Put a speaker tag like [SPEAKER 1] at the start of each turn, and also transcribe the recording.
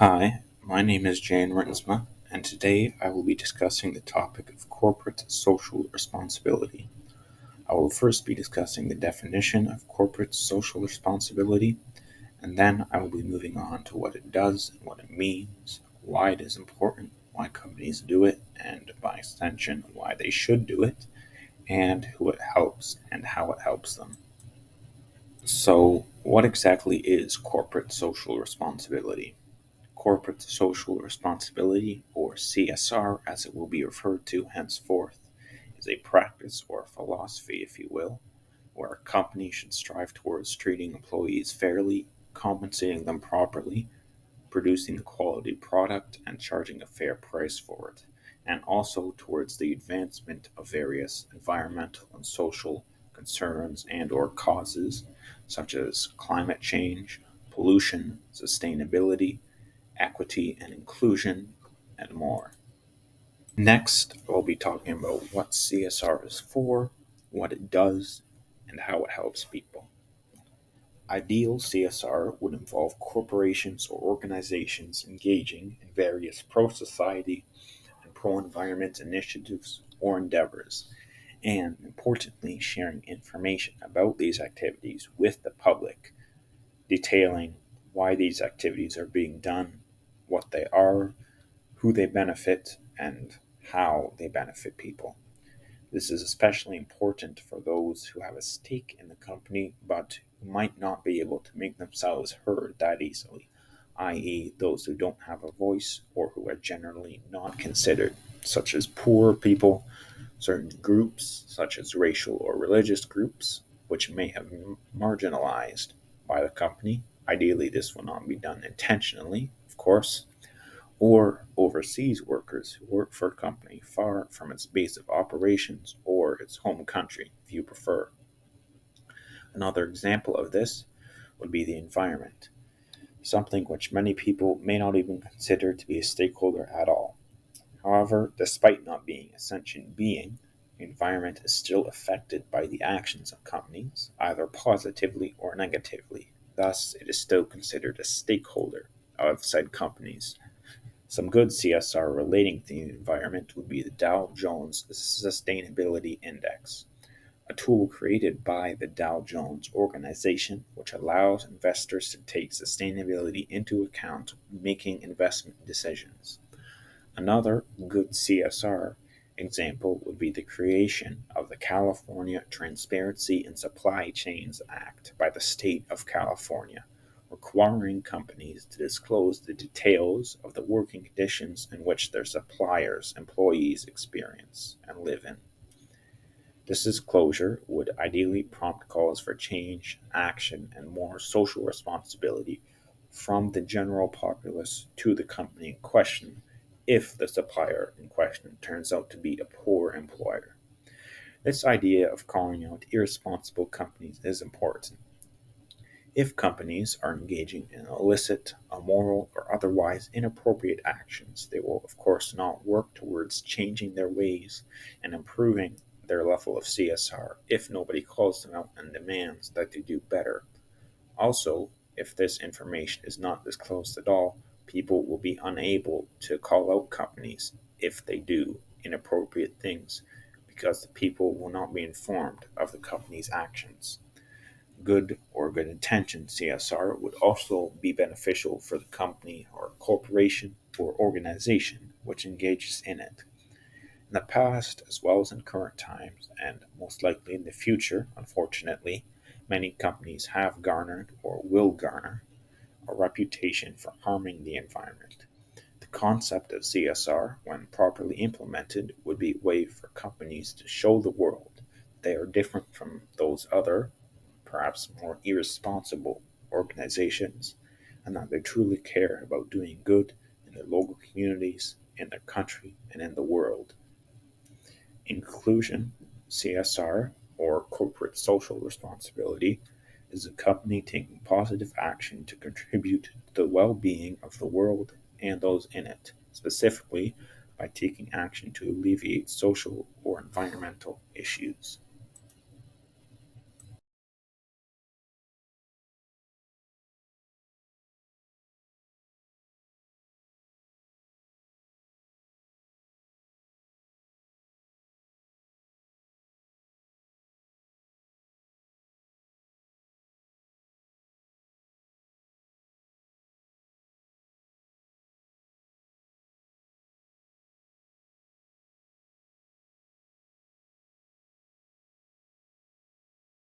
[SPEAKER 1] Hi, my name is Jane Rinsma, and today I will be discussing the topic of corporate social responsibility. I will first be discussing the definition of corporate social responsibility, and then I will be moving on to what it does and what it means, why it is important, why companies do it, and by extension, why they should do it, and who it helps and how it helps them. So, what exactly is corporate social responsibility? Corporate social responsibility, or CSR as it will be referred to henceforth, is a practice or a philosophy, if you will, where a company should strive towards treating employees fairly, compensating them properly, producing a quality product, and charging a fair price for it, and also towards the advancement of various environmental and social concerns and or causes such as climate change, pollution, sustainability, equity and inclusion, and more. Next, I'll be talking about what CSR is for, what it does, and how it helps people. Ideal CSR would involve corporations or organizations engaging in various pro society and pro environment initiatives or endeavors, and importantly, sharing information about these activities with the public, detailing why these activities are being done, what they are, who they benefit, and how they benefit people. This is especially important for those who have a stake in the company but who might not be able to make themselves heard that easily, i.e., those who don't have a voice or who are generally not considered, such as poor people, certain groups, such as racial or religious groups, which may have marginalized by the company. Ideally, this will not be done intentionally, of course, or overseas workers who work for a company far from its base of operations or its home country, if you prefer. Another example of this would be the environment, something which many people may not even consider to be a stakeholder at all. However, despite not being a sentient being, the environment is still affected by the actions of companies, either positively or negatively. Thus, it is still considered a stakeholder of said companies. Some good CSR relating to the environment would be the Dow Jones Sustainability Index, a tool created by the Dow Jones organization which allows investors to take sustainability into account when making investment decisions. Another good CSR example would be the creation of the California Transparency in Supply Chains Act by the state of California, requiring companies to disclose the details of the working conditions in which their suppliers' employees experience and live in. This disclosure would ideally prompt calls for change, action, and more social responsibility from the general populace to the company in question if the supplier in question turns out to be a poor employer. This idea of calling out irresponsible companies is important. If companies are engaging in illicit, immoral, or otherwise inappropriate actions, they will, of course, not work towards changing their ways and improving their level of CSR if nobody calls them out and demands that they do better. Also, if this information is not disclosed at all, people will be unable to call out companies if they do inappropriate things because the people will not be informed of the company's actions. Good or good intentioned CSR would also be beneficial for the company or corporation or organization which engages in it. In the past, as well as in current times, and most likely in the future, unfortunately, many companies have garnered or will garner a reputation for harming the environment. The concept of CSR, when properly implemented, would be a way for companies to show the world they are different from those other, perhaps more irresponsible organizations, and that they truly care about doing good in their local communities, in their country, and in the world. In conclusion, CSR, or corporate social responsibility, is a company taking positive action to contribute to the well being of the world and those in it, specifically by taking action to alleviate social or environmental issues.